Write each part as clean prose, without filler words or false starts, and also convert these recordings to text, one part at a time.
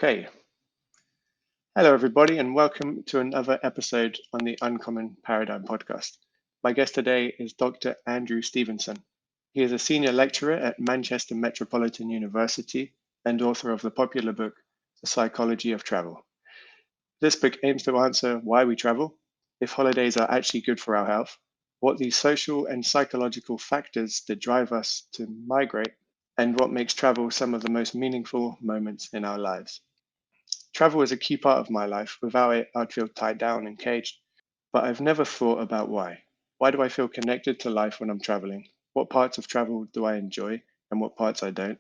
Okay. Hello, everybody, and welcome to another episode on the Uncommon Paradigm podcast. My guest today is Dr. Andrew Stevenson. He is a senior lecturer at Manchester Metropolitan University and author of the popular book, The Psychology of Travel. This book aims to answer why we travel, if holidays are actually good for our health, what the social and psychological factors that drive us to migrate, and what makes travel some of the most meaningful moments in our lives. Travel is a key part of my life. Without it, I'd feel tied down and caged. But I've never thought about why. Why do I feel connected to life when I'm traveling? What parts of travel do I enjoy and what parts I don't?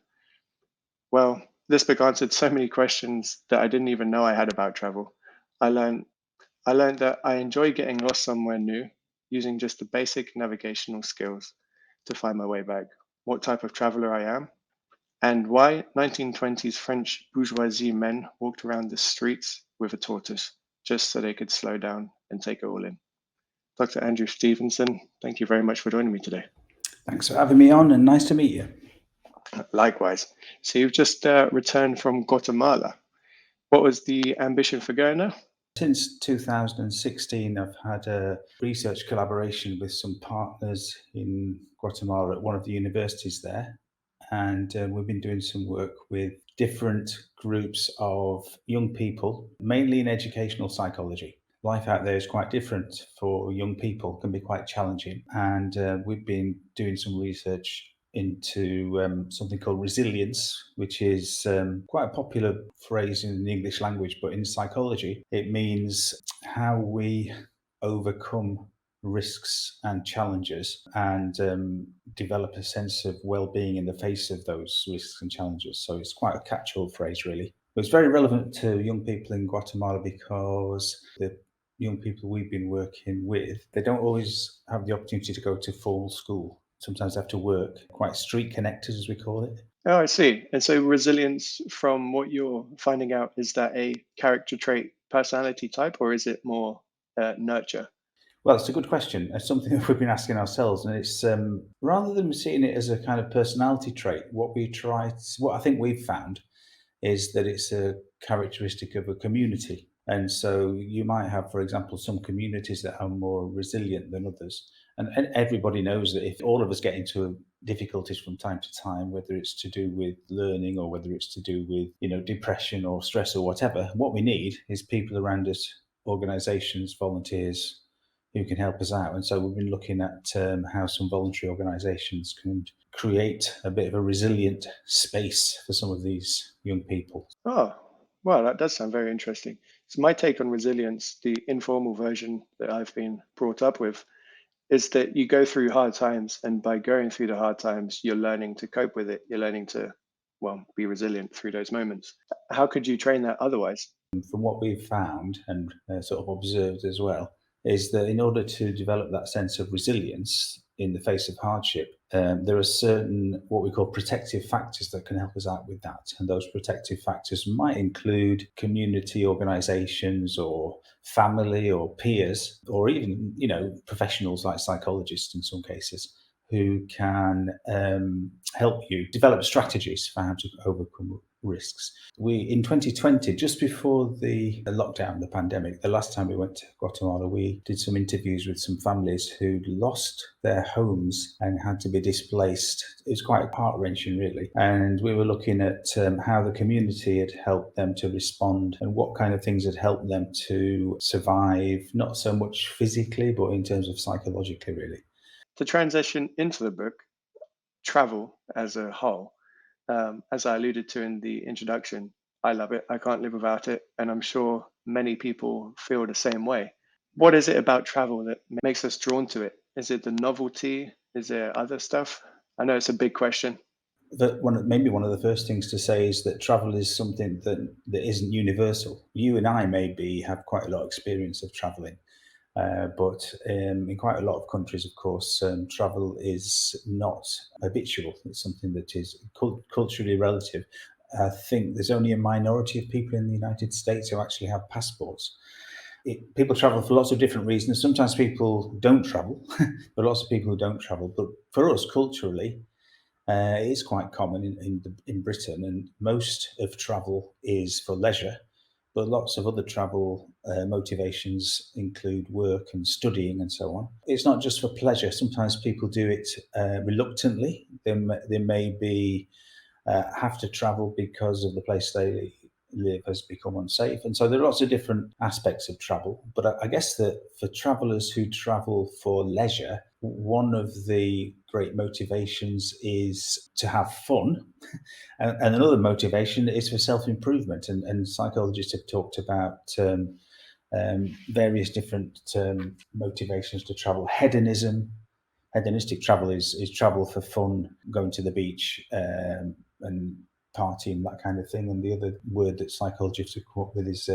Well, this book answered so many questions that I didn't even know I had about travel. I learned I learned that I enjoy getting lost somewhere new, using just the basic navigational skills to find my way back, what type of traveler I am, and why 1920s French bourgeoisie men walked around the streets with a tortoise just so they could slow down and take it all in. Dr. Andrew Stevenson, thank you very much for joining me today. Thanks for having me on, and nice to meet you. Likewise. So you've just returned from Guatemala. What was the ambition for going there? Since 2016, I've had a research collaboration with some partners in Guatemala at one of the universities there. And we've been doing some work with different groups of young people, mainly in educational psychology. Life out there is quite different for young people, can be quite challenging. And we've been doing some research into something called resilience, which is quite a popular phrase in the English language, but in psychology, it means how we overcome risks and challenges and develop a sense of well-being in the face of those risks and challenges. So it's quite a catch-all phrase, really. But it's very relevant to young people in Guatemala because the young people we've been working with, they don't always have the opportunity to go to full school. Sometimes they have to work, quite street connectors, as we call it. Oh, I see. And so resilience, from what you're finding out, is that a character trait, personality type, or is it more nurture? Well, it's a good question. It's something that we've been asking ourselves, and it's rather than seeing it as a kind of personality trait, what I think we've found is that it's a characteristic of a community. And so you might have, for example, some communities that are more resilient than others. And everybody knows that if all of us get into difficulties from time to time, whether it's to do with learning or whether it's to do with, depression or stress or whatever, what we need is people around us, organizations, volunteers, who can help us out. And so we've been looking at how some voluntary organisations can create a bit of a resilient space for some of these young people. Oh, well, that does sound very interesting. So my take on resilience, the informal version that I've been brought up with, is that you go through hard times, and by going through the hard times, you're learning to cope with it. You're learning to, be resilient through those moments. How could you train that otherwise? From what we've found and sort of observed as well, is that in order to develop that sense of resilience in the face of hardship, there are certain what we call protective factors that can help us out with that. And those protective factors might include community organisations or family or peers, or even, professionals like psychologists in some cases, who can help you develop strategies for how to overcome risks. In 2020, just before the lockdown, the pandemic, the last time we went to Guatemala, we did some interviews with some families who'd lost their homes and had to be displaced. It was quite heart-wrenching, really. And we were looking at how the community had helped them to respond and what kind of things had helped them to survive, not so much physically, but in terms of psychologically, really. To transition into the book, travel as a whole, as I alluded to in the introduction, I love it. I can't live without it. And I'm sure many people feel the same way. What is it about travel that makes us drawn to it? Is it the novelty? Is there other stuff? I know it's a big question. Maybe one of the first things to say is that travel is something that isn't universal. You and I maybe have quite a lot of experience of traveling. But in quite a lot of countries, of course, travel is not habitual. It's something that is culturally relative. I think there's only a minority of people in the United States who actually have passports. People travel for lots of different reasons. Sometimes people don't travel, but lots of people who don't travel. But for us, culturally, It is quite common in Britain, and most of travel is for leisure, but lots of other travel motivations include work and studying and so on. It's not just for pleasure. Sometimes people do it reluctantly. They may be have to travel because of the place they live has become unsafe. And so there are lots of different aspects of travel. But I guess that for travelers who travel for leisure, one of the great motivations is to have fun. And another motivation is for self improvement. And psychologists have talked about various different motivations to travel. Hedonistic travel is travel for fun, going to the beach and partying, that kind of thing. And the other word that psychologists have come up with is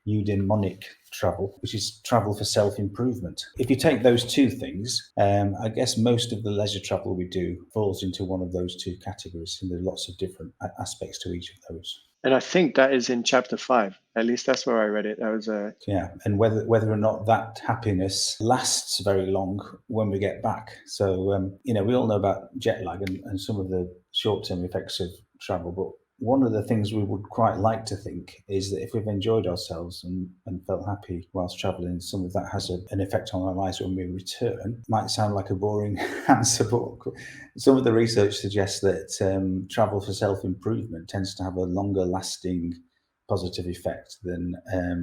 eudaimonic travel, which is travel for self-improvement. If you take those two things, I guess most of the leisure travel we do falls into one of those two categories, and there are lots of different aspects to each of those. And I think that is in chapter 5. At least that's where I read it. That was Yeah, and whether or not that happiness lasts very long when we get back. So we all know about jet lag and some of the short-term effects of travel, but one of the things we would quite like to think is that if we've enjoyed ourselves and felt happy whilst travelling, some of that has an effect on our lives when we return. Might sound like a boring answer, but some of the research suggests that travel for self-improvement tends to have a longer lasting positive effect than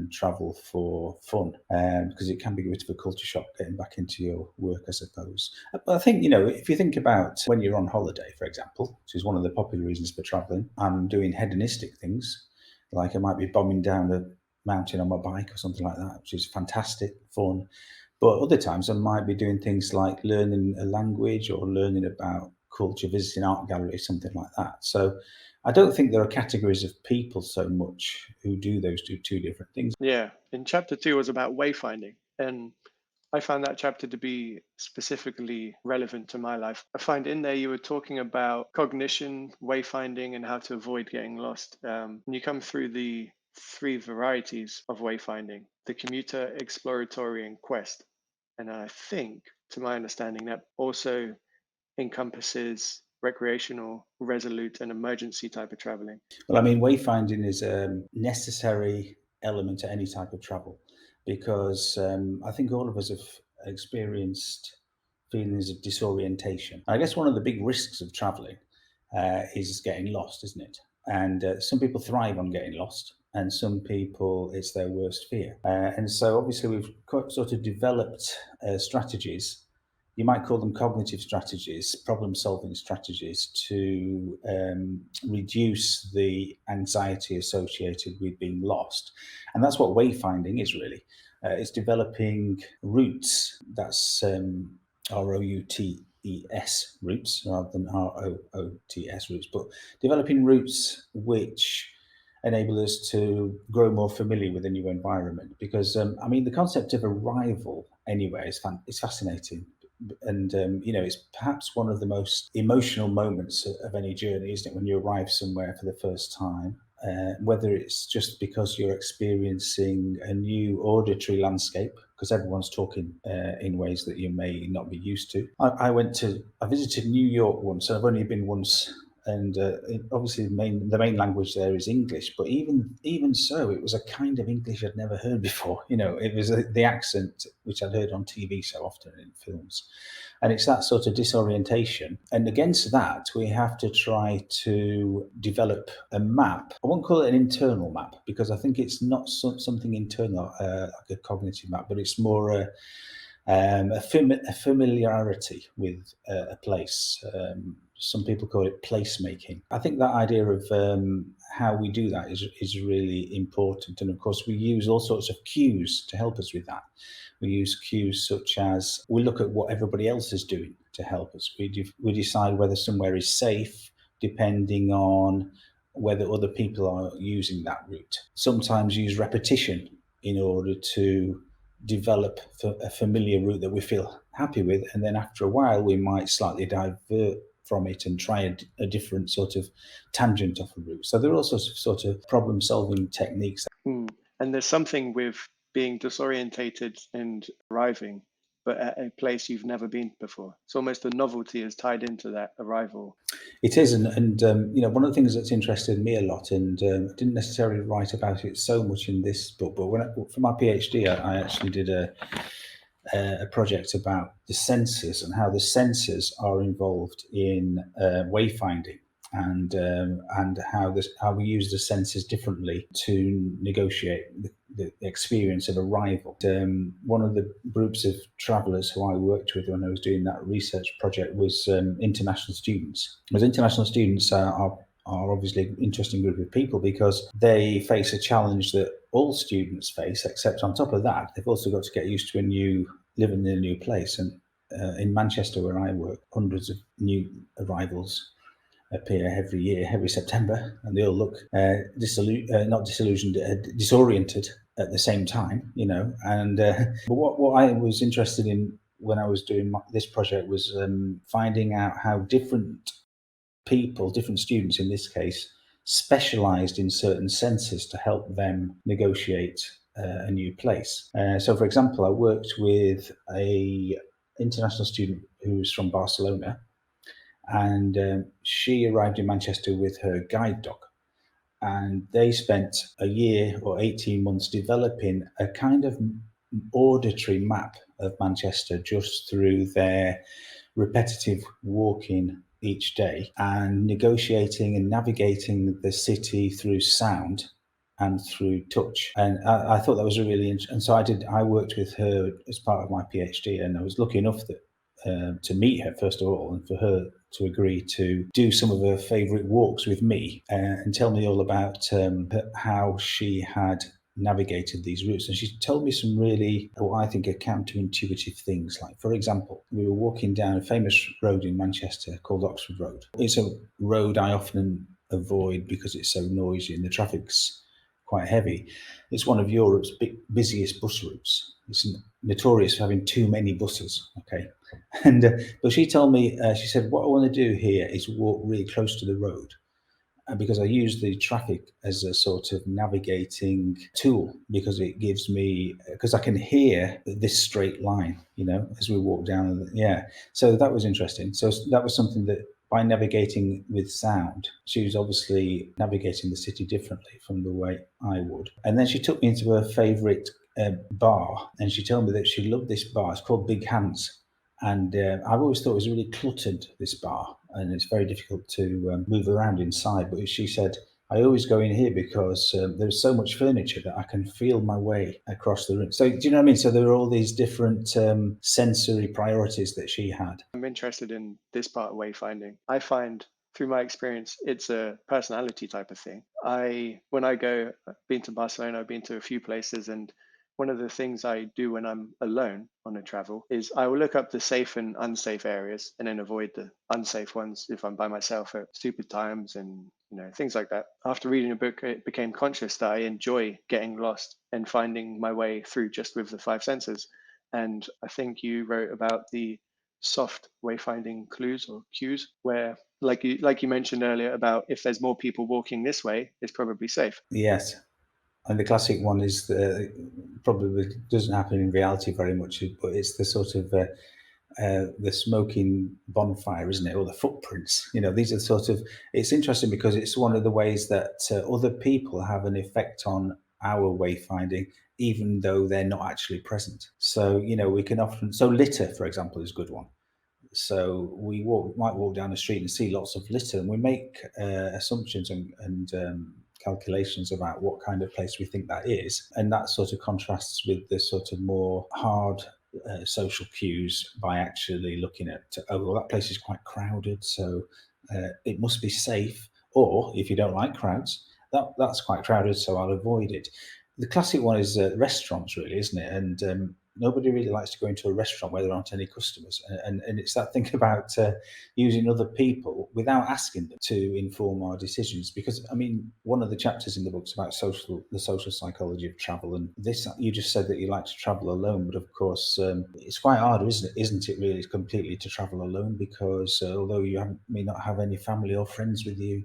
travel for fun, because it can be a bit of a culture shock getting back into your work, I suppose. But I think, if you think about when you're on holiday, for example, which is one of the popular reasons for traveling, I'm doing hedonistic things, like I might be bombing down a mountain on my bike or something like that, which is fantastic, fun. But other times I might be doing things like learning a language or learning about culture, visiting art galleries, something like that. So I don't think there are categories of people so much who do those two different things. yeah. In chapter 2 was about wayfinding, and I found that chapter to be specifically relevant to my life. I find in there you were talking about cognition, wayfinding, and how to avoid getting lost. And you come through the 3 varieties of wayfinding: the commuter, exploratory, and quest. And I think, to my understanding, that also encompasses recreational, resolute, and emergency type of traveling. Well, I mean, wayfinding is a necessary element to any type of travel because I think all of us have experienced feelings of disorientation. I guess one of the big risks of traveling is getting lost, isn't it? And some people thrive on getting lost, and some people it's their worst fear. And so, obviously, we've sort of developed strategies. You might call them cognitive strategies, problem solving strategies to reduce the anxiety associated with being lost. And that's what wayfinding is really. It's developing routes, that's ROUTES routes rather than ROOTS routes, but developing routes which enable us to grow more familiar with a new environment. Because, I mean, the concept of arrival anywhere is fascinating, and it's perhaps one of the most emotional moments of any journey, isn't it, when you arrive somewhere for the first time, whether it's just because you're experiencing a new auditory landscape because everyone's talking in ways that you may not be used to. I visited New York once. I've only been once, and obviously the main language there is English. But even so, it was a kind of English I'd never heard before. It was the accent which I'd heard on TV so often in films, and it's that sort of disorientation. And against that, we have to try to develop a map. I won't call it an internal map because I think it's not something internal like a cognitive map, but it's more a familiarity with a place. Some people call it placemaking. I think that idea of how we do that is really important. And of course, we use all sorts of cues to help us with that. We use cues such as we look at what everybody else is doing to help us. We decide whether somewhere is safe depending on whether other people are using that route. Sometimes use repetition in order to develop a familiar route that we feel happy with, and then after a while we might slightly divert from it and try a different sort of tangent off a route. So there are also sort of problem solving techniques. And there's something with being disorientated and arriving but at a place you've never been before. It's almost the novelty is tied into that arrival. It is, and one of the things that's interested me a lot, and I didn't necessarily write about it so much in this book, but for my PhD, I actually did a project about the senses and how the senses are involved in wayfinding, and how we use the senses differently to negotiate the experience of arrival. One of the groups of travellers who I worked with when I was doing that research project was international students. Because international students are obviously an interesting group of people because they face a challenge that all students face, except on top of that, they've also got to get used to living in a new place. And in Manchester, where I work, hundreds of new arrivals appear every year, every September, and they all look not disillusioned, disoriented at the same time, And but what I was interested in when I was doing this project was finding out how different people, different students in this case, specialized in certain senses to help them negotiate a new place. So, for example, I worked with a international student who's from Barcelona, and she arrived in Manchester with her guide dog. And they spent a year or 18 months developing a kind of auditory map of Manchester just through their repetitive walking each day and negotiating and navigating the city through sound and through touch. And I thought that was a really interesting. And so I worked with her as part of my PhD, and I was lucky enough that to meet her first of all, and for her to agree to do some of her favourite walks with me and tell me all about how she had navigated these routes. And she told me some really, what I think are counterintuitive things. Like, for example, we were walking down a famous road in Manchester called Oxford Road. It's a road I often avoid because it's so noisy and the traffic's quite heavy. It's one of Europe's busiest bus routes. It's notorious for having too many buses. Okay, and but she told me, she said, what I want to do here is walk really close to the road, because I use the traffic as a sort of navigating tool, because it gives me, because I can hear this straight line, as we walk down. Yeah, so that was interesting. So that was something that, by navigating with sound, she was obviously navigating the city differently from the way I would. And then she took me into her favourite bar, and she told me that she loved this bar. It's called Big Hands. And I've always thought it was really cluttered, this bar, and it's very difficult to move around inside. But she said, I always go in here because there's so much furniture that I can feel my way across the room. So do you know what I mean? So there are all these different sensory priorities that she had. I'm interested in this part of wayfinding. I find through my experience, it's a personality type of thing. When I go, I've been to Barcelona, I've been to a few places, and one of the things I do when I'm alone on a travel is I will look up the safe and unsafe areas and then avoid the unsafe ones if I'm by myself at stupid times and things like that. After reading a book, it became conscious that I enjoy getting lost and finding my way through just with the five senses. And I think you wrote about the soft wayfinding clues or cues, where like you mentioned earlier about if there's more people walking this way, it's probably safe. Yes. And the classic one is probably doesn't happen in reality very much, but it's the sort of the smoking bonfire, isn't it? Or the footprints. These are sort of. It's interesting because it's one of the ways that other people have an effect on our wayfinding, even though they're not actually present. So we can often. So litter, for example, is a good one. So we might walk down the street and see lots of litter, and we make assumptions and calculations about what kind of place we think that is, and that sort of contrasts with the sort of more hard social cues by actually looking at, well, that place is quite crowded, so it must be safe. Or if you don't like crowds, that's quite crowded, so I'll avoid it. The classic one is restaurants, really, isn't it? And nobody really likes to go into a restaurant where there aren't any customers. And it's that thing about using other people without asking them to inform our decisions. Because, one of the chapters in the book is about the social psychology of travel. And this, you just said that you like to travel alone. But of course, it's quite hard, isn't it really, completely to travel alone? Because although you may not have any family or friends with you,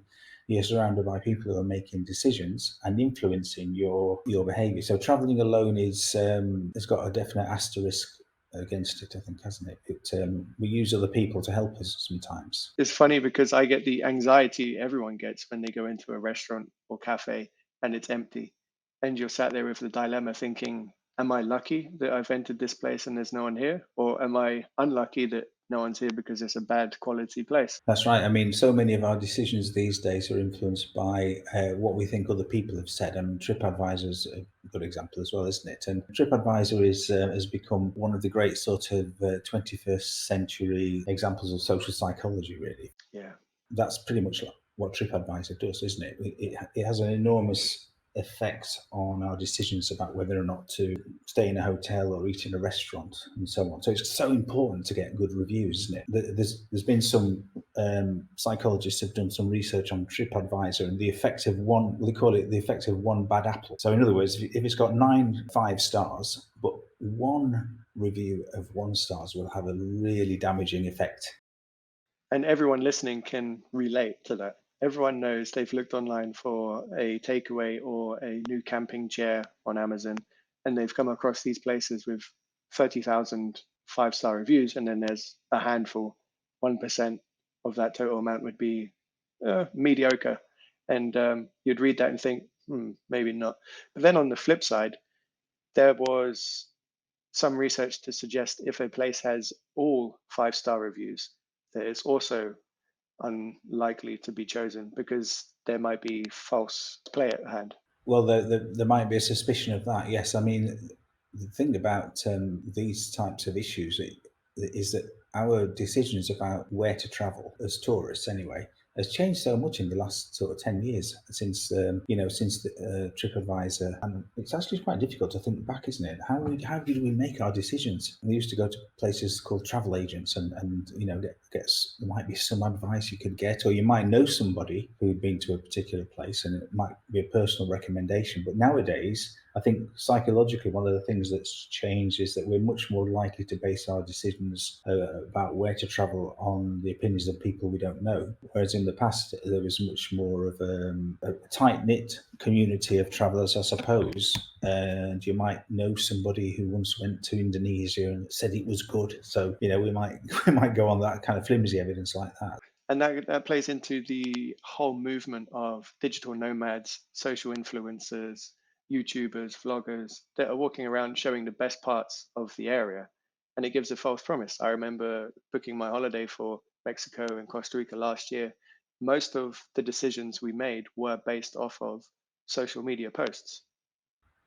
you're surrounded by people who are making decisions and influencing your behaviour. So travelling alone has got a definite asterisk against it, I think, hasn't it? We use other people to help us sometimes. It's funny because I get the anxiety everyone gets when they go into a restaurant or cafe and it's empty. And you're sat there with the dilemma thinking, am I lucky that I've entered this place and there's no one here? Or am I unlucky that no one's here because it's a bad quality place? That's right. I mean, so many of our decisions these days are influenced by what we think other people have said. And TripAdvisor is a good example as well, isn't it? And TripAdvisor has become one of the great sort of 21st century examples of social psychology, really. Yeah. That's pretty much what TripAdvisor does, isn't it? It has an enormous effect on our decisions about whether or not to stay in a hotel or eat in a restaurant and so on. So it's so important to get good reviews, isn't it? There's been some psychologists have done some research on TripAdvisor and the effect of one, they call it the effect of one bad apple. So in other words, if it's got 9 5-stars, but one review of 1 stars will have a really damaging effect. And everyone listening can relate to that. Everyone knows they've looked online for a takeaway or a new camping chair on Amazon, and they've come across these places with 30,000 5-star reviews, and then there's a handful, 1% of that total amount would be mediocre. And you'd read that and think, maybe not. But then on the flip side, there was some research to suggest if a place has all 5-star reviews, that it's also unlikely to be chosen because there might be false play at hand. Well, there might be a suspicion of that. Yes, I mean, the thing about these types of issues is that our decisions about where to travel as tourists, anyway, has changed so much in the last sort of 10 years since since the TripAdvisor, and it's actually quite difficult to think back, isn't it? How did we make our decisions? We used to go to places called travel agents, and get there might be some advice you could get, or you might know somebody who'd been to a particular place, and it might be a personal recommendation. But nowadays, I think psychologically, one of the things that's changed is that we're much more likely to base our decisions about where to travel on the opinions of people we don't know. Whereas in the past, there was much more of a tight-knit community of travellers, I suppose. And you might know somebody who once went to Indonesia and said it was good. So, we might go on that kind of flimsy evidence like that. And that plays into the whole movement of digital nomads, social influencers, YouTubers, vloggers that are walking around showing the best parts of the area. And it gives a false promise. I remember booking my holiday for Mexico and Costa Rica last year. Most of the decisions we made were based off of social media posts.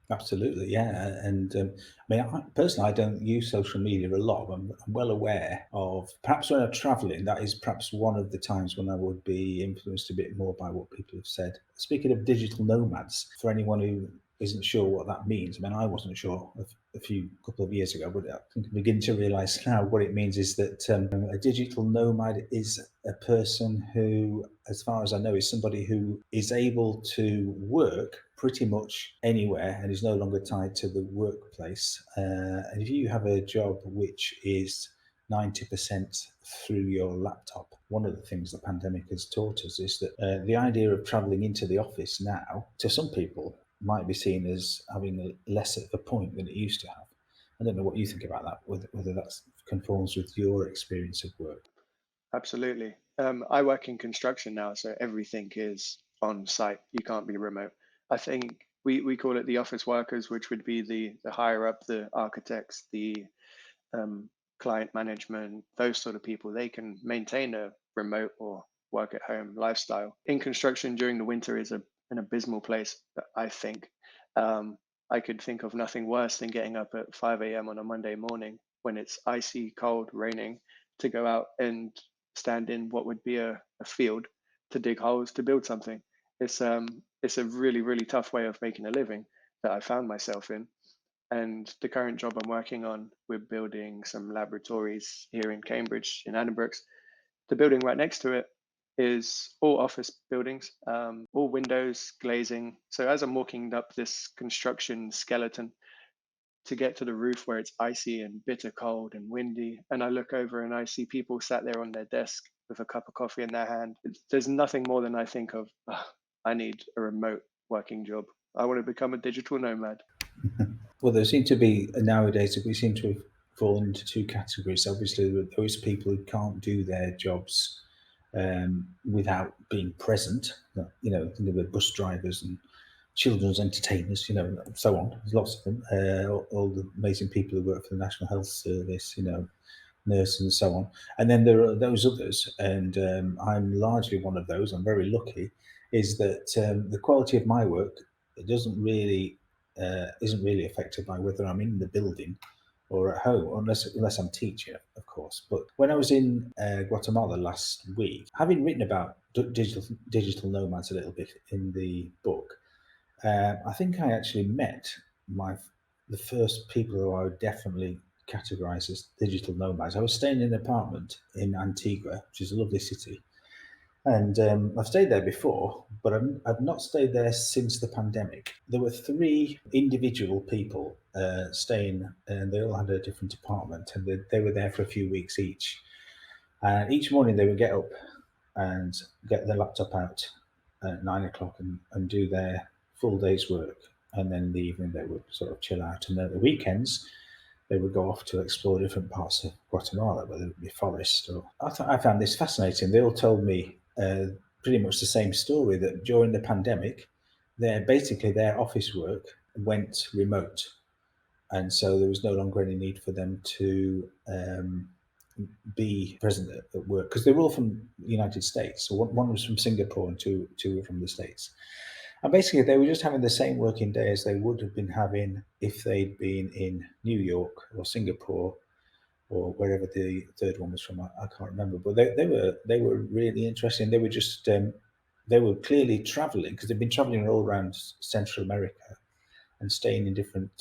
Absolutely, yeah. And I mean, personally, I don't use social media a lot. I'm well aware of, perhaps when I'm traveling, that is perhaps one of the times when I would be influenced a bit more by what people have said. Speaking of digital nomads, for anyone who isn't sure what that means, I mean, I wasn't sure a couple of years ago, but I think I'm beginning to realise now what it means is that a digital nomad is a person who, as far as I know, is somebody who is able to work pretty much anywhere and is no longer tied to the workplace. And if you have a job which is 90% through your laptop, one of the things the pandemic has taught us is that the idea of travelling into the office now, to some people, might be seen as having less of a point than it used to have. I don't know what you think about that, whether that conforms with your experience of work. Absolutely. I work in construction now, so everything is on site. You can't be remote. I think we call it the office workers, which would be the higher up, the architects, the um, client management, those sort of people. They can maintain a remote or work at home lifestyle. In construction during the winter is an abysmal place, I think. I could think of nothing worse than getting up at 5 a.m. on a Monday morning when it's icy, cold, raining, to go out and stand in what would be a field to dig holes to build something. It's a really, really tough way of making a living that I found myself in. And the current job I'm working on, we're building some laboratories here in Cambridge, in Addenbrooke's. The building right next to it is all office buildings, all windows, glazing. So as I'm walking up this construction skeleton to get to the roof where it's icy and bitter cold and windy, and I look over and I see people sat there on their desk with a cup of coffee in their hand. There's nothing more than I think of, I need a remote working job. I want to become a digital nomad. Well, there seem to be nowadays, we seem to have fall into two categories. Obviously, those people who can't do their jobs without being present. The bus drivers and children's entertainers, so on. There's lots of them. All the amazing people who work for the National Health Service, nurses and so on. And then there are those others, and I'm largely one of those. I'm very lucky. Is that the quality of my work isn't really affected by whether I'm in the building or at home, unless I'm teaching, of course. But when I was in Guatemala last week, having written about digital nomads a little bit in the book, I think I actually met the first people who I would definitely categorise as digital nomads. I was staying in an apartment in Antigua, which is a lovely city, and I've stayed there before, but I've not stayed there since the pandemic. There were three individual people staying, and they all had a different apartment, and they were there for a few weeks each. And each morning they would get up and get their laptop out at 9 o'clock and do their full day's work. And then in the evening they would sort of chill out. And then at the weekends, they would go off to explore different parts of Guatemala, whether it be forest or. I found this fascinating. They all told me pretty much the same story, that during the pandemic, their office work went remote, and so there was no longer any need for them to be present at work, because they were all from the United States. So one was from Singapore and two were from the States. And basically, they were just having the same working day as they would have been having if they'd been in New York or Singapore or wherever the third one was from. I can't remember, but they were really interesting. They were just they were clearly traveling, because they've been traveling all around Central America and staying in different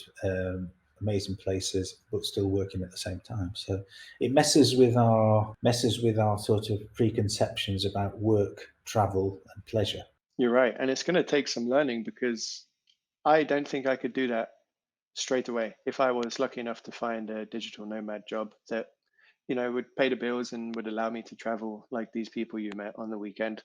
amazing places, but still working at the same time. So it messes with our sort of preconceptions about work, travel, and pleasure. You're right. And it's going to take some learning, because I don't think I could do that straight away if I was lucky enough to find a digital nomad job that, would pay the bills and would allow me to travel like these people you met on the weekend.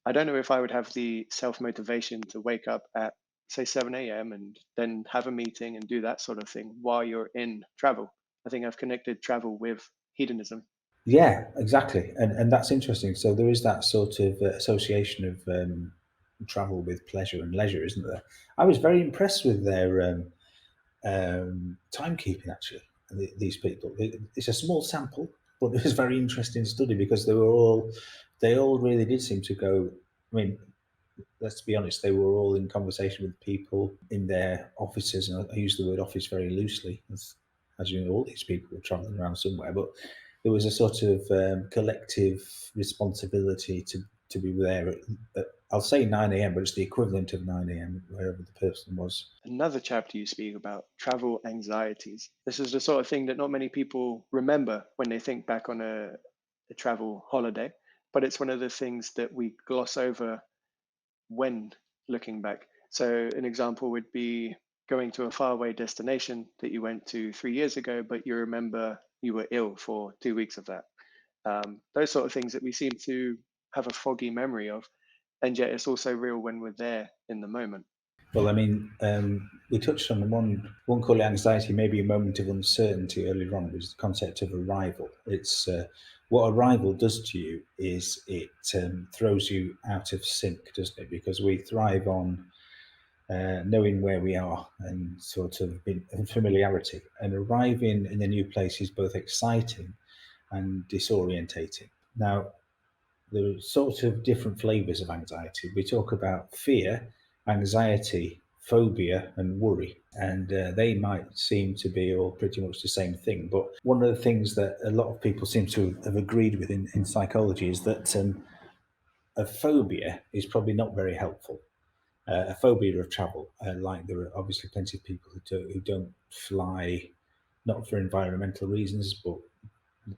I don't know if I would have the self-motivation to wake up at, say, 7 a.m. and then have a meeting and do that sort of thing while you're in travel. I think I've connected travel with hedonism. Yeah, exactly, and that's interesting. So there is that sort of association of travel with pleasure and leisure, isn't there? I was very impressed with their timekeeping. Actually, these people. It's a small sample, but it was very interesting study, because they all really did seem to go. I mean, let's be honest, they were all in conversation with people in their offices, and I use the word office very loosely, as you know, all these people were traveling around somewhere, but there was a sort of collective responsibility to be there at, I'll say 9 a.m., but it's the equivalent of 9 a.m. wherever the person was. Another chapter you speak about travel anxieties. This is the sort of thing that not many people remember when they think back on a travel holiday, but it's one of the things that we gloss over when looking back. So an example would be going to a faraway destination that you went to 3 years ago, but you remember you were ill for 2 weeks of that. Those sort of things that we seem to have a foggy memory of, and yet it's also real when we're there in the moment. Well, I mean, we touched on one called anxiety, maybe a moment of uncertainty earlier on, was the concept of arrival. It's what arrival does to you is it throws you out of sync, doesn't it? Because we thrive on knowing where we are and sort of familiarity. And arriving in a new place is both exciting and disorientating. Now, there are sort of different flavors of anxiety. We talk about fear, anxiety, phobia, and worry, and they might seem to be all pretty much the same thing. But one of the things that a lot of people seem to have agreed with in psychology is that a phobia is probably not very helpful. A phobia of travel, like there are obviously plenty of people who don't fly, not for environmental reasons, but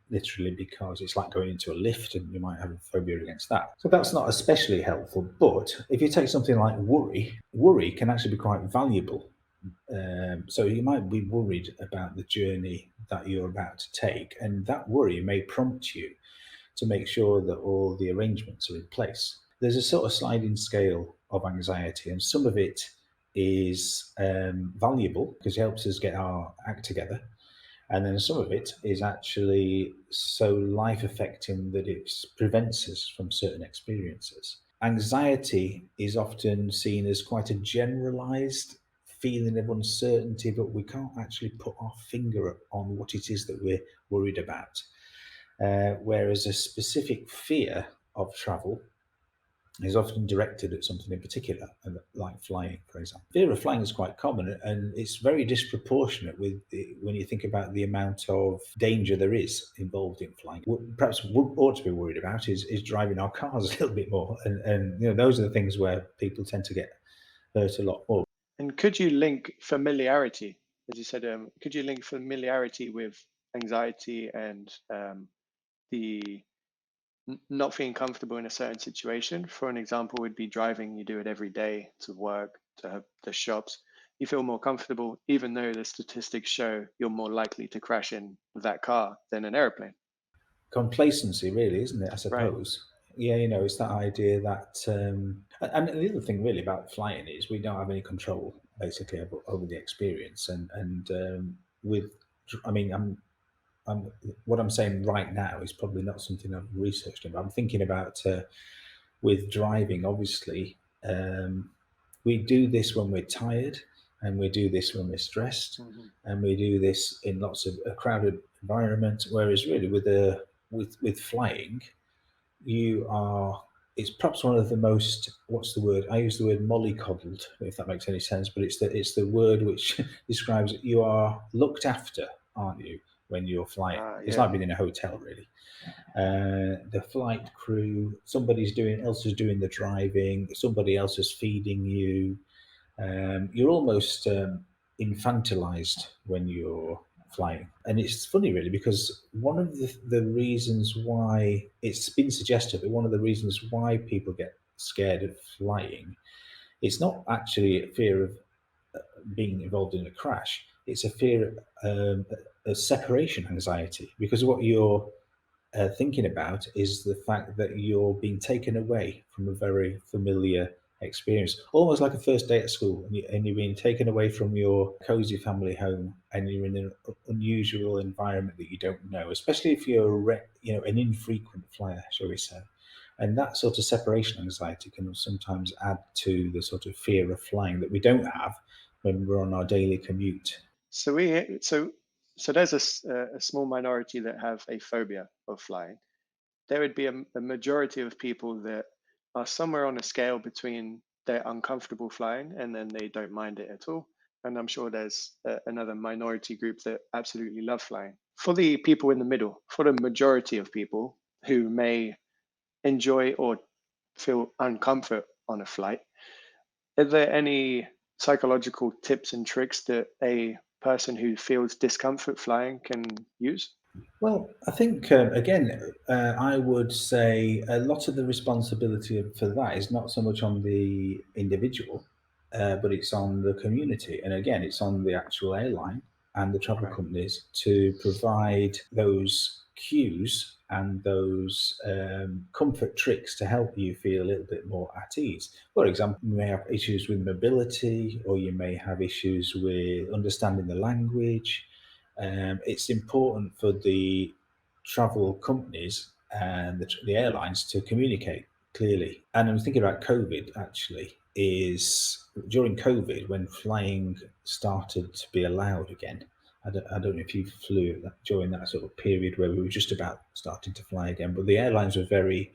literally because it's like going into a lift and you might have a phobia against that. So that's not especially helpful. But if you take something like worry can actually be quite valuable. So you might be worried about the journey that you're about to take, and that worry may prompt you to make sure that all the arrangements are in place. There's a sort of sliding scale of anxiety, and some of it is valuable because it helps us get our act together. And then some of it is actually so life affecting that it prevents us from certain experiences. Anxiety is often seen as quite a generalized feeling of uncertainty, but we can't actually put our finger on what it is that we're worried about. Whereas a specific fear of travel is often directed at something in particular, like flying, for example. Fear of flying is quite common, and it's very disproportionate when you think about the amount of danger there is involved in flying. What perhaps we ought to be worried about is driving our cars a little bit more, and those are the things where people tend to get hurt a lot more. And could you link familiarity, as you said, could you link familiarity with anxiety and the not feeling comfortable in a certain situation? For an example, would be driving. You do it every day to work, to the shops. You feel more comfortable, even though the statistics show you're more likely to crash in that car than an airplane. Complacency, really, isn't it? I Right. suppose. Yeah, it's that idea that, and the other thing really about flying is we don't have any control basically over the experience, and with, I mean, I'm what I'm saying right now is probably not something I've researched, but I'm thinking about with driving. Obviously, we do this when we're tired, and we do this when we're stressed, Hmm. and we do this in lots of a crowded environment. Whereas really with flying, you are it's perhaps one of the most, what's the word, I use the word mollycoddled, if that makes any sense, but it's the word which describes it. You are looked after, aren't you, when you're flying? It's Yeah. like being in a hotel, really. The flight crew, else is doing the driving, somebody else is feeding you. You're almost infantilized when you're flying. And it's funny, really, because one of the reasons why it's been suggested that one of the reasons why people get scared of flying, it's not actually a fear of being involved in a crash, it's a fear of separation anxiety, because what you're thinking about is the fact that you're being taken away from a very familiar experience, almost like a first day at school, and you're being taken away from your cozy family home, and you're in an unusual environment that you don't know, especially if you're an infrequent flyer, shall we say. And that sort of separation anxiety can sometimes add to the sort of fear of flying that we don't have when we're on our daily commute. So we so there's a small minority that have a phobia of flying. There would be a majority of people that are somewhere on a scale between they're uncomfortable flying and then they don't mind it at all. And I'm sure there's another minority group that absolutely love flying. For the people in the middle, for the majority of people who may enjoy or feel uncomfort on a flight, are there any psychological tips and tricks that a person who feels discomfort flying can use? Well, I think again, I would say a lot of the responsibility for that is not so much on the individual, but it's on the community, and again, it's on the actual airline and the travel Right. companies to provide those cues and those comfort tricks to help you feel a little bit more at ease. For example, you may have issues with mobility, or you may have issues with understanding the language. It's important for the travel companies and the airlines to communicate clearly. And I'm thinking about COVID, actually, is during COVID when flying started to be allowed again. I don't know if you flew during that sort of period where we were just about starting to fly again, but the airlines were very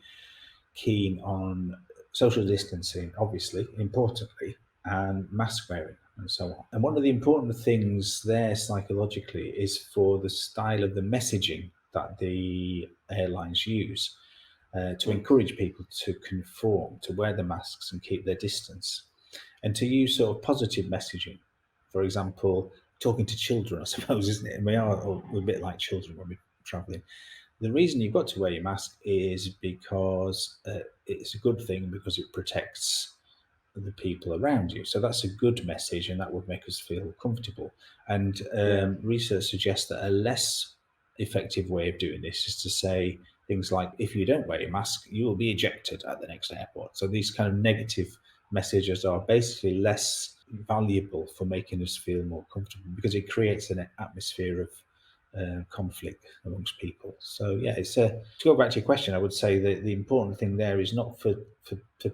keen on social distancing, obviously, importantly, and mask wearing and so on. And one of the important things there psychologically is for the style of the messaging that the airlines use to Mm. encourage people to conform, to wear the masks and keep their distance, and to use sort of positive messaging. For example, talking to children, I suppose, isn't it? And we are we're a bit like children when we're traveling. The reason you've got to wear your mask is because it's a good thing, because it protects the people around you. So that's a good message, and that would make us feel comfortable. And Yeah. research suggests that a less effective way of doing this is to say things like, if you don't wear your mask, you will be ejected at the next airport. So these kind of negative messages are basically less valuable for making us feel more comfortable, because it creates an atmosphere of conflict amongst people. So yeah, it's to go back to your question. I would say that the important thing there is not for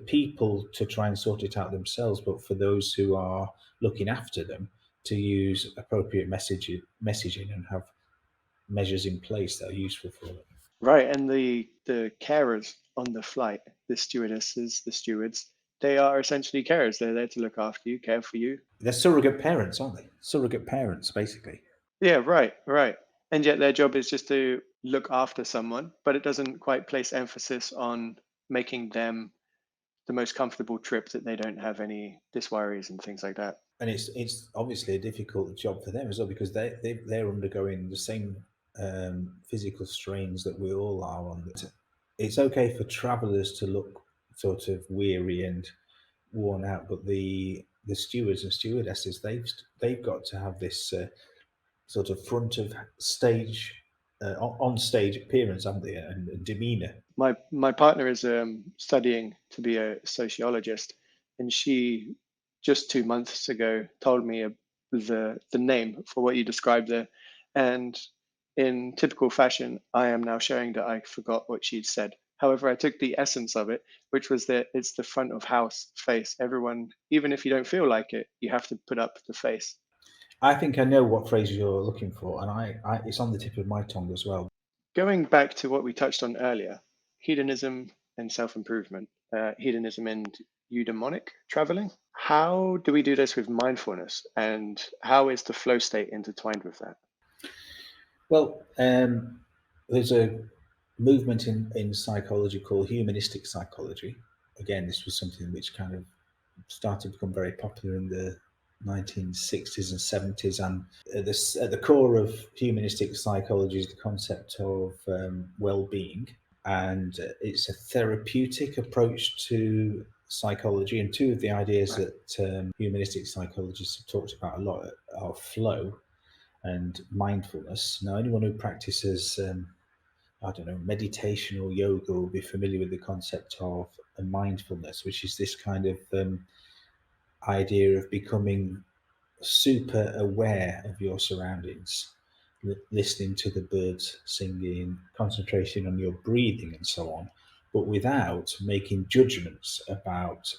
people to try and sort it out themselves, but for those who are looking after them to use appropriate messaging and have measures in place that are useful for them. Right, and the carers on the flight, the stewardesses, the stewards, they are essentially carers. They're there to look after you, care for you. They're surrogate parents, aren't they? Surrogate parents, basically. Yeah, right, right. And yet their job is just to look after someone, but it doesn't quite place emphasis on making them the most comfortable trip, that they don't have any disworries and things like that. And it's obviously a difficult job for them as well because they're undergoing the same physical strains that we all are on. It's okay for travellers to look sort of weary and worn out, but the stewards and stewardesses they've got to have this sort of front of stage on stage appearance, haven't they, and demeanour. My partner is studying to be a sociologist, and she just 2 months ago told me the name for what you described there, and in typical fashion, I am now showing that I forgot what she'd said. However, I took the essence of it, which was that it's the front of house face. Everyone, even if you don't feel like it, you have to put up the face. I think I know what phrase you're looking for, and it's on the tip of my tongue as well. Going back to what we touched on earlier, hedonism and self improvement, hedonism and eudaimonic traveling. How do we do this with mindfulness, and how is the flow state intertwined with that? Well, there's a movement in psychology called humanistic psychology. Again, this was something which kind of started to become very popular in the 1960s and 70s. And at the core of humanistic psychology is the concept of well-being. And it's a therapeutic approach to psychology. And two of the ideas Right. that humanistic psychologists have talked about a lot are flow and mindfulness. Now, anyone who practices, I don't know, meditation or yoga will be familiar with the concept of a mindfulness, which is this kind of idea of becoming super aware of your surroundings, listening to the birds singing, concentration on your breathing, and so on, but without making judgments about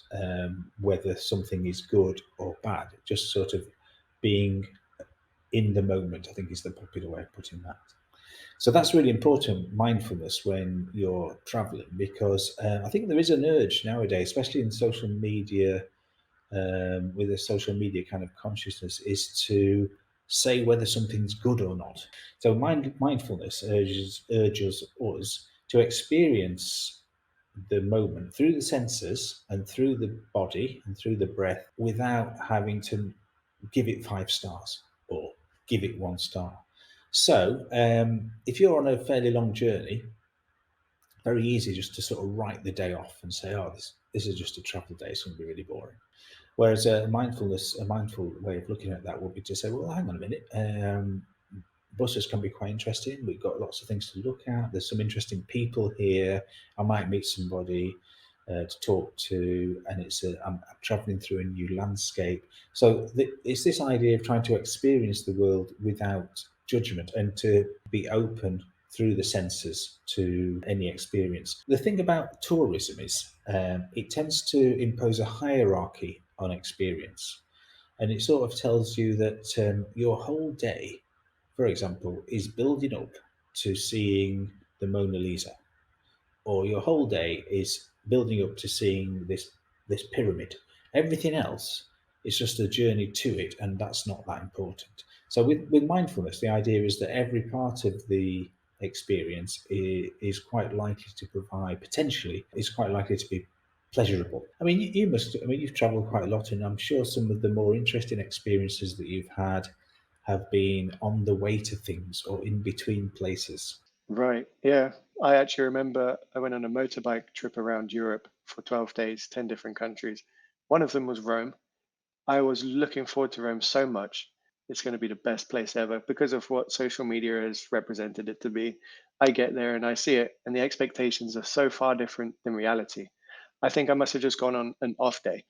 whether something is good or bad. Just sort of being in the moment, I think, is the popular way of putting that. So that's really important, mindfulness, when you're traveling, because I think there is an urge nowadays, especially in social media, with a social media kind of consciousness, is to say whether something's good or not. So mindfulness urges us to experience the moment through the senses and through the body and through the breath without having to give it 5 stars or give it 1 star. So if you're on a fairly long journey, very easy just to sort of write the day off and say, oh, this is just a travel day, it's going to be really boring. Whereas a mindful way of looking at that would be to say, well, hang on a minute. Buses can be quite interesting. We've got lots of things to look at. There's some interesting people here. I might meet somebody to talk to, and I'm traveling through a new landscape. So it's this idea of trying to experience the world without judgment and to be open through the senses to any experience. The thing about tourism is it tends to impose a hierarchy on experience. And it sort of tells you that your whole day, for example, is building up to seeing the Mona Lisa, or your whole day is building up to seeing this pyramid. Everything else is just a journey to it, and that's not that important. So with mindfulness, the idea is that every part of the experience is quite likely to provide, potentially, is quite likely to be pleasurable. I mean, you must. I mean, you've travelled quite a lot, and I'm sure some of the more interesting experiences that you've had have been on the way to things or in between places. Right. Yeah. I actually remember I went on a motorbike trip around Europe for 12 days, 10 different countries. One of them was Rome. I was looking forward to Rome so much. It's going to be the best place ever because of what social media has represented it to be. I get there and I see it, and the expectations are so far different than reality. I think I must have just gone on an off day.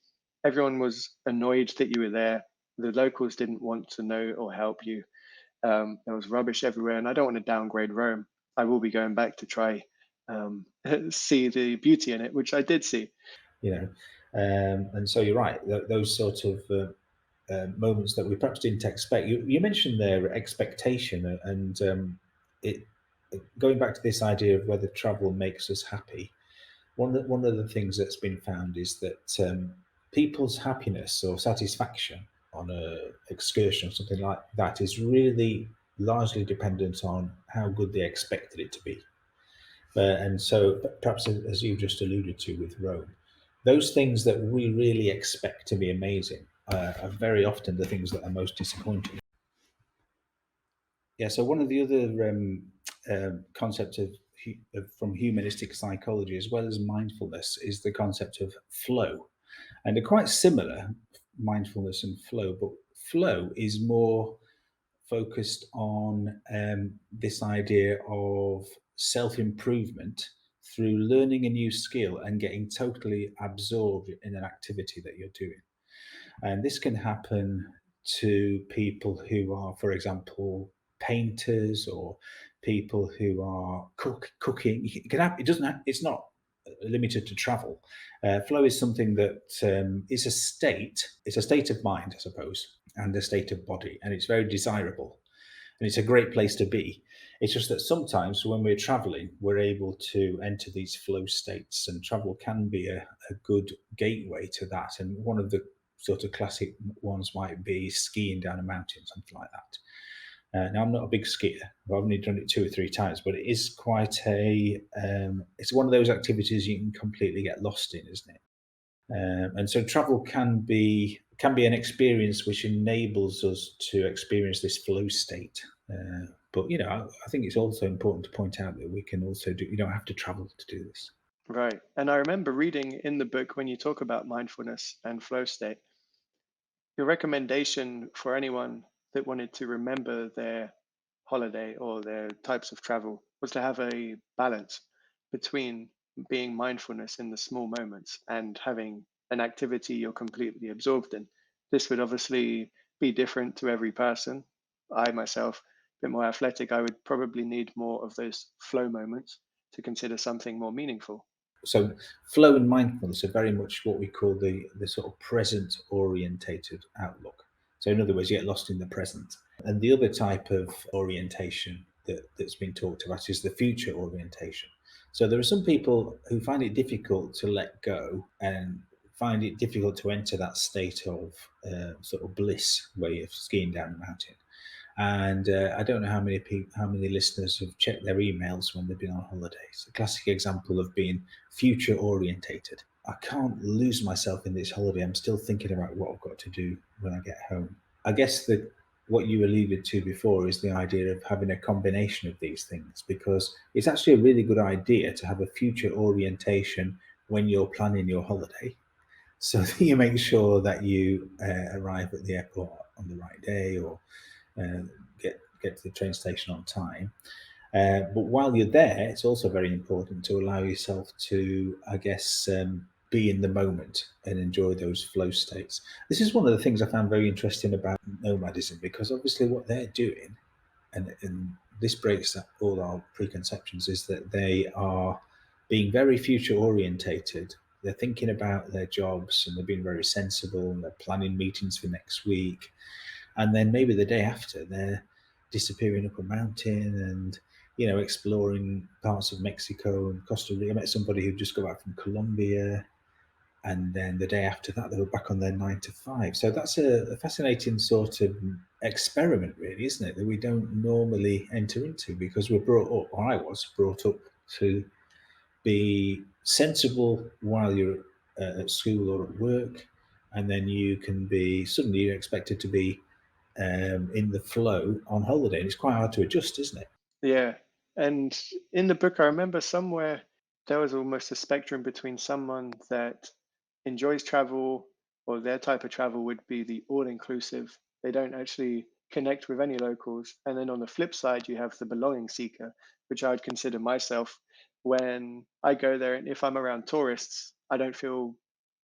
Everyone was annoyed that you were there. The locals didn't want to know or help you. There was rubbish everywhere, and I don't want to downgrade Rome. I will be going back to try see the beauty in it, which I did see. you know. And so you're right; those sort of moments that we perhaps didn't expect. You mentioned their expectation, and it going back to this idea of whether travel makes us happy. One of the things that's been found is that people's happiness or satisfaction on a excursion or something like that is really largely dependent on how good they expected it to be. And so, perhaps as you just alluded to with Rome, those things that we really expect to be amazing are very often the things that are most disappointing. Yeah. So one of the other concepts from humanistic psychology, as well as mindfulness, is the concept of flow, and they're quite similar, mindfulness and flow. But flow is more focused on this idea of self improvement through learning a new skill and getting totally absorbed in an activity that you're doing. And this can happen to people who are, for example, painters or people who are cooking. It can happen. It doesn't. It's not limited to travel. Flow is something that is a state. It's a state of mind, I suppose, and a state of body, and it's very desirable. And it's a great place to be. It's just that sometimes when we're traveling, we're able to enter these flow states, and travel can be a good gateway to that. And one of the sort of classic ones might be skiing down a mountain, something like that. Now, I'm not a big skier. I've only done it 2 or 3 times, but it is quite it's one of those activities you can completely get lost in, isn't it? And so travel can be an experience which enables us to experience this flow state. But I think it's also important to point out that we can also do. You don't have to travel to do this. Right. And I remember reading in the book when you talk about mindfulness and flow state, your recommendation for anyone that wanted to remember their holiday or their types of travel was to have a balance between being mindfulness in the small moments and having an activity you're completely absorbed in. This would obviously be different to every person. I myself, a bit more athletic, I would probably need more of those flow moments to consider something more meaningful. So flow and mindfulness are very much what we call the sort of present orientated outlook. So in other words, you get lost in the present. And the other type of orientation that's been talked about is the future orientation. So there are some people who find it difficult to let go and find it difficult to enter that state of sort of bliss where you're skiing down a mountain. And I don't know how many listeners have checked their emails when they've been on holiday. It's a classic example of being future orientated. I can't lose myself in this holiday. I'm still thinking about what I've got to do when I get home. I guess that what you alluded to before is the idea of having a combination of these things, because it's actually a really good idea to have a future orientation when you're planning your holiday, so that you make sure that you arrive at the airport on the right day, or uh, get to the train station on time. But while you're there, it's also very important to allow yourself to, I guess, be in the moment and enjoy those flow states. This is one of the things I found very interesting about nomadism, because obviously what they're doing, and this breaks up all our preconceptions, is that they are being very future orientated. They're thinking about their jobs, and they're being very sensible, and they're planning meetings for next week, and then maybe the day after they're disappearing up a mountain and exploring parts of Mexico and Costa Rica. I met somebody who just got back from Colombia, and then the day after that they were back on their 9 to 5. So that's a fascinating sort of experiment, really, isn't it, that we don't normally enter into, because we're brought up, or I was brought up, to be sensible while you're at school or at work, and then you can be suddenly you're expected to be in the flow on holiday, and it's quite hard to adjust, isn't it? Yeah. And in the book, I remember somewhere there was almost a spectrum between someone that enjoys travel or their type of travel would be the all inclusive. They don't actually connect with any locals. And then on the flip side, you have the belonging seeker, which I would consider myself. When I go there, and if I'm around tourists, I don't feel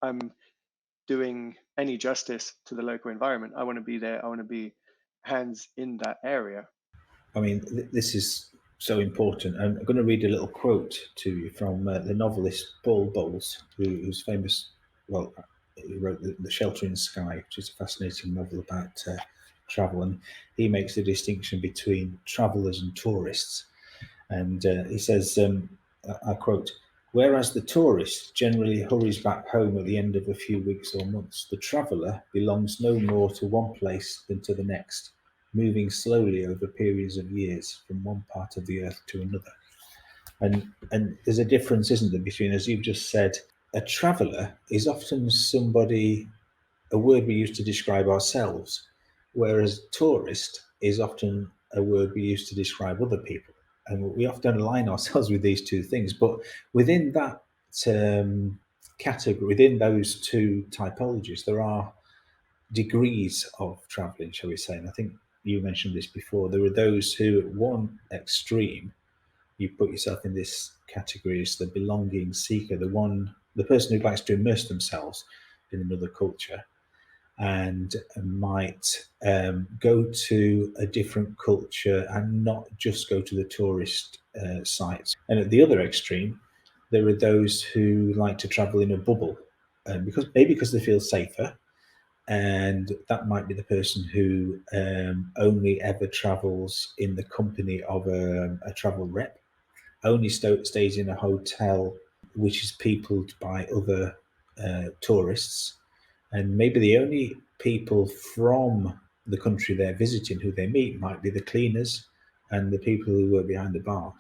I'm doing any justice to the local environment. I want to be there. I want to be hands in that area. I mean, this is so important. And I'm going to read a little quote to you from the novelist Paul Bowles, who's famous. Well, he wrote the Shelter in the Sky, which is a fascinating novel about travel. And he makes the distinction between travellers and tourists. And he says, I quote, "Whereas the tourist generally hurries back home at the end of a few weeks or months, the traveller belongs no more to one place than to the next, moving slowly over periods of years from one part of the earth to another." And there's a difference, isn't there, between, as you've just said, a traveller is often somebody, a word we use to describe ourselves, whereas tourist is often a word we use to describe other people. And we often align ourselves with these two things. But within that category, within those two typologies, there are degrees of travelling, shall we say. And I think you mentioned this before. There are those who, at one extreme, you put yourself in this category as the belonging seeker, the person who likes to immerse themselves in another culture and might go to a different culture and not just go to the tourist sites. And at the other extreme, there are those who like to travel in a bubble, because they feel safer, and that might be the person who only ever travels in the company of a travel rep, only stays in a hotel which is peopled by other tourists, and maybe the only people from the country they're visiting who they meet might be the cleaners and the people who work behind the bar,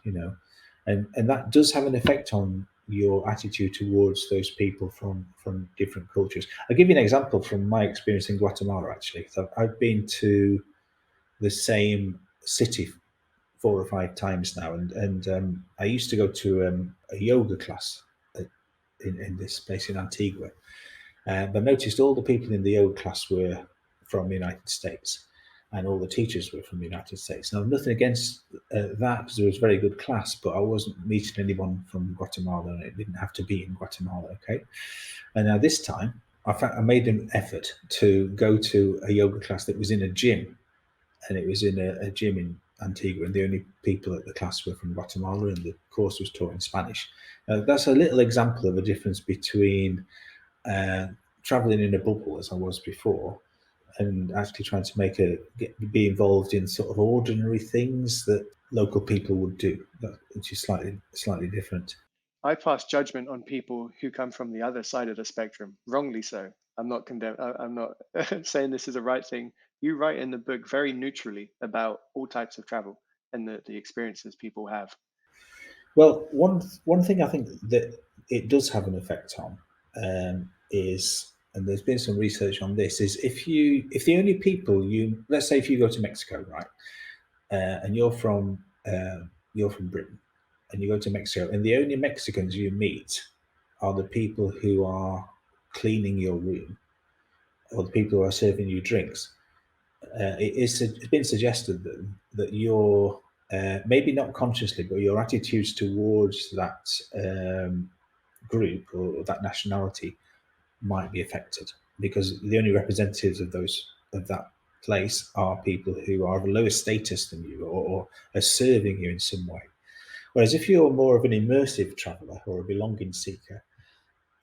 and that does have an effect on your attitude towards those people from different cultures. I'll give you an example from my experience in Guatemala. Actually, so I've been to the same city 4 or 5 times now, and I used to go to a yoga class in this place in Antigua. But I noticed all the people in the yoga class were from the United States, and all the teachers were from the United States. Now, nothing against that, because it was a very good class, but I wasn't meeting anyone from Guatemala, and it didn't have to be in Guatemala, okay? And now this time, I made an effort to go to a yoga class that was in a gym, and it was in a gym in Antigua, and the only people at the class were from Guatemala, and the course was taught in Spanish. That's a little example of a difference between uh, traveling in a bubble, as I was before, and actually trying to be involved in sort of ordinary things that local people would do, which is slightly different. I pass judgment on people who come from the other side of the spectrum, wrongly so. I'm not condemn. I'm not saying this is a right thing. You write in the book very neutrally about all types of travel and the experiences people have. Well, one thing I think that it does have an effect on is, and there's been some research on this, is if the only people you, let's say if you go to Mexico, right, and you're from Britain, and you go to Mexico, and the only Mexicans you meet are the people who are cleaning your room or the people who are serving you drinks. It's been suggested that your maybe not consciously, but your attitudes towards that group or that nationality might be affected, because the only representatives of that place are people who are of a lower status than you, or are serving you in some way. Whereas if you're more of an immersive traveller or a belonging seeker,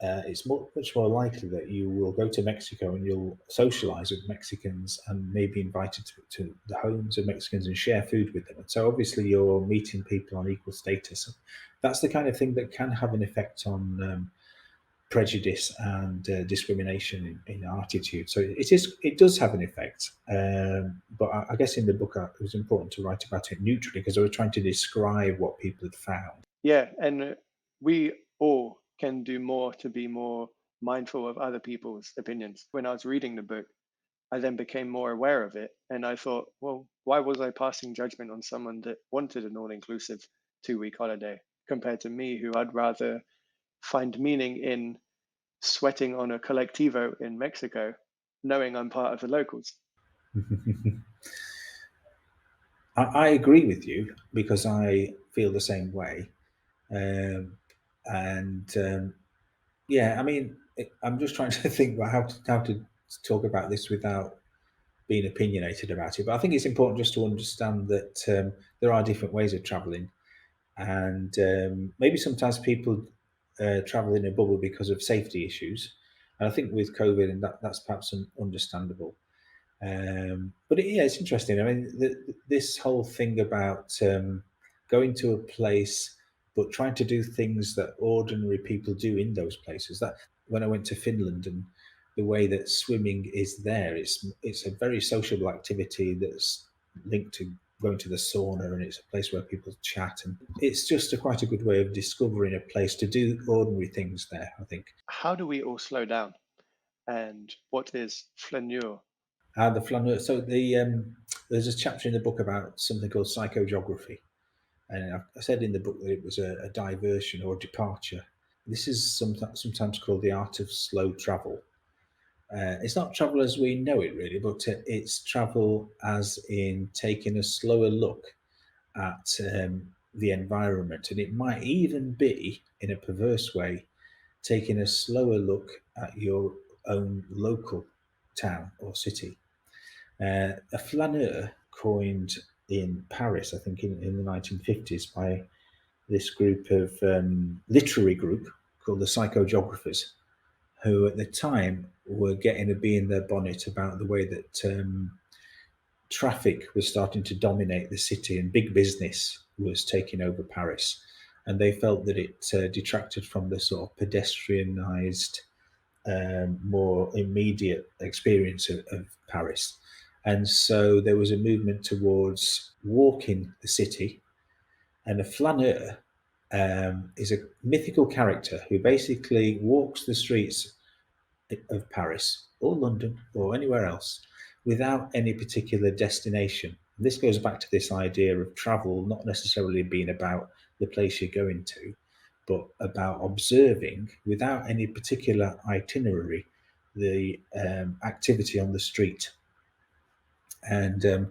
it's much more likely that you will go to Mexico and you'll socialize with Mexicans and maybe invited to the homes of Mexicans and share food with them. And so obviously you're meeting people on equal status. That's the kind of thing that can have an effect on prejudice and discrimination in our attitude. So it does have an effect. But I guess in the book it was important to write about it neutrally, because I was trying to describe what people had found. Yeah, and we all can do more to be more mindful of other people's opinions. When I was reading the book, I then became more aware of it. And I thought, well, why was I passing judgment on someone that wanted an all inclusive 2 week holiday compared to me, who I'd rather find meaning in sweating on a colectivo in Mexico, knowing I'm part of the locals? I agree with you, because I feel the same way. And yeah, I mean, I'm just trying to think about how to talk about this without being opinionated about it. But I think it's important just to understand that there are different ways of travelling, and maybe sometimes people travel in a bubble because of safety issues. And I think with COVID, and that's perhaps understandable. But yeah, it's interesting. I mean, this whole thing about going to a place but trying to do things that ordinary people do in those places. That when I went to Finland and the way that swimming is there, it's a very sociable activity that's linked to going to the sauna, and it's a place where people chat, and it's just quite a good way of discovering a place to do ordinary things there, I think. How do we all slow down? And what is flaneur? The flaneur. So there's a chapter in the book about something called psychogeography, and I said in the book that it was a diversion or a departure. This is sometimes called the art of slow travel. It's not travel as we know it really, but it's travel as in taking a slower look at the environment, and it might even be, in a perverse way, taking a slower look at your own local town or city. A flaneur coined in Paris, I think in the 1950s, by this group of literary group called the Psychogeographers, who at the time were getting a bee in their bonnet about the way that traffic was starting to dominate the city and big business was taking over Paris. And they felt that it detracted from the sort of pedestrianised, more immediate experience of Paris. And so there was a movement towards walking the city, and a flaneur is a mythical character who basically walks the streets of Paris or London or anywhere else without any particular destination. And this goes back to this idea of travel not necessarily being about the place you're going to, but about observing without any particular itinerary the activity on the street. And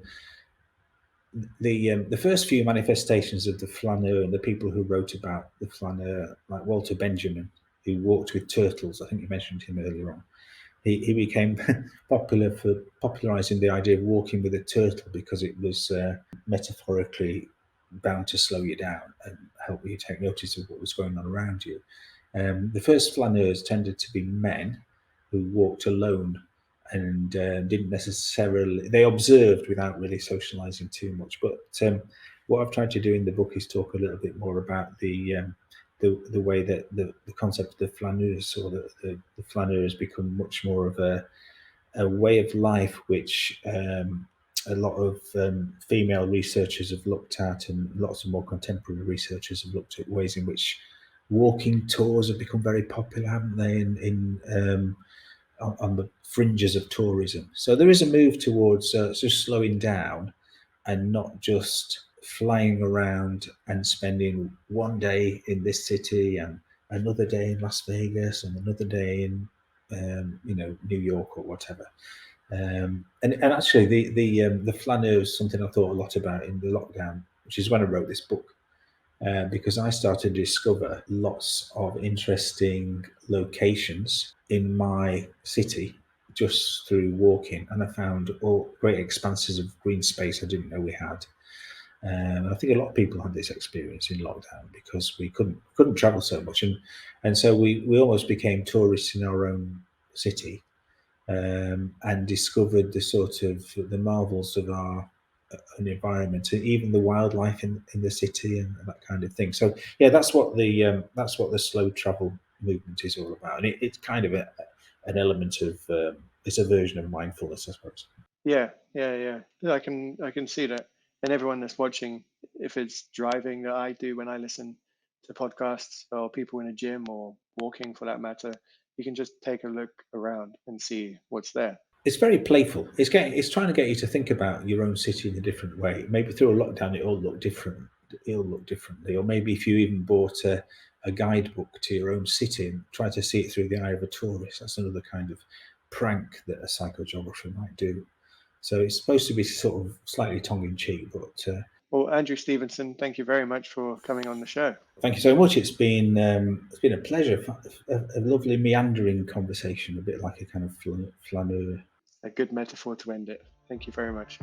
the first few manifestations of the flaneur and the people who wrote about the flaneur, like Walter Benjamin, who walked with turtles, I think you mentioned him earlier on. He became popular for popularising the idea of walking with a turtle because it was metaphorically bound to slow you down and help you take notice of what was going on around you. The first flaneurs tended to be men who walked alone and didn't necessarily, they observed without really socialising too much. But what I've tried to do in the book is talk a little bit more about the way that the concept of the flaneurs, or the flaneur, has become much more of a way of life, which a lot of female researchers have looked at, and lots of more contemporary researchers have looked at ways in which walking tours have become very popular, haven't they, on the fringes of tourism. So there is a move towards just slowing down and not just flying around and spending one day in this city and another day in Las Vegas and another day in New York or whatever. And actually the flaneur is something I thought a lot about in the lockdown, which is when I wrote this book. Because I started to discover lots of interesting locations in my city just through walking, and I found all great expanses of green space I didn't know we had. I think a lot of people had this experience in lockdown because we couldn't travel so much, and so we almost became tourists in our own city, and discovered the sort of the marvels of our an environment, even the wildlife in the city and that kind of thing. So yeah, that's what the slow travel movement is all about, and it's kind of an element of it's a version of mindfulness, I suppose. Yeah. I can see that. And everyone that's watching, if it's driving that I do when I listen to podcasts, or people in a gym or walking for that matter, you can just take a look around and see what's there. It's very playful. It's trying to get you to think about your own city in a different way. Maybe through a lockdown, it'll look different. It'll look differently, or maybe if you even bought a guidebook to your own city and try to see it through the eye of a tourist. That's another kind of prank that a psychogeographer might do. So it's supposed to be sort of slightly tongue in cheek, but Well, Andrew Stevenson, thank you very much for coming on the show. thank you so much. It's been a pleasure, a lovely meandering conversation, a bit like a kind of flaneur. a good metaphor to end it. Thank you very much.